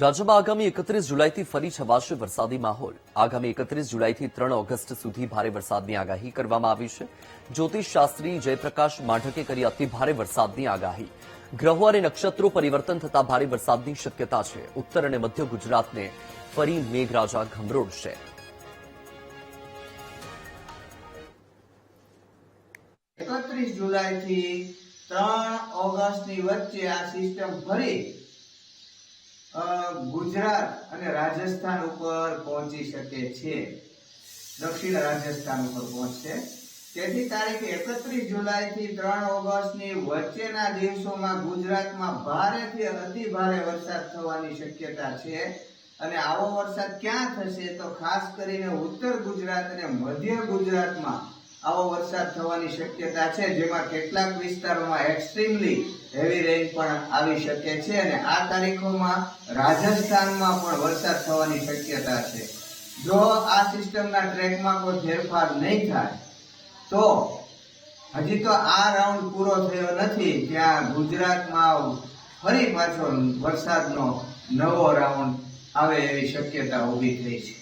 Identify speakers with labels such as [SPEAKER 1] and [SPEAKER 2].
[SPEAKER 1] રાજ્યમાં આગામી 31 જુલાઈથી ફરી છવાશે વરસાદી માહોલ। આગામી 31 જુલાઈથી 3 ઓગસ્ટ સુધી ભારે વરસાદની આગાહી કરવામાં આવી છે। જ્યોતિષ શાસ્ત્રી જયપ્રકાશ માઢકે કરી અતિ ભારે વરસાદની આગાહી। ગ્રહો અને નક્ષત્રો પરિવર્તન થતા ભારે વરસાદની શક્યતા છે। ઉત્તર અને મધ્ય ગુજરાતને ફરી મેઘરાજા ગમરોડશે।
[SPEAKER 2] जुलाई थी 3 ऑगस्ट ની વચ્ચે આ સિસ્ટમ ફરી ગુજરાત અને રાજસ્થાન ઉપર પહોંચી શકે છે। દક્ષિણ રાજસ્થાન ઉપર પહોંચશે। તેથી તારીખ 31 જુલાઈ થી 3 ઓગસ્ટ ની વચ્ચેના દિવસોમાં ગુજરાતમાં ભારેથી અતિ ભારે વરસાદ થવાની શક્યતા છે। અને આવો વરસાદ ક્યાં થશે તો ખાસ કરીને ઉત્તર ગુજરાત અને મધ્ય ગુજરાતમાં આવો વરસાદ થવાની શક્યતા છે, જેમાં કેટલાક વિસ્તારોમાં એક્સ્ટ્રીમલી હેવી રેન પણ આવી શકે છે। અને આ તારીખોમાં રાજસ્થાનમાં પણ વરસાદ થવાની શક્યતા છે। જો આ સિસ્ટમના ટ્રેકમાં કોઈ ફેરફાર નહીં થાય તો હજી તો આ રાઉન્ડ પૂરો થયો નથી, ત્યાં ગુજરાતમાં ફરી પાછો વરસાદનો નવો રાઉન્ડ આવે એવી શક્યતા ઊભી થઈ છે।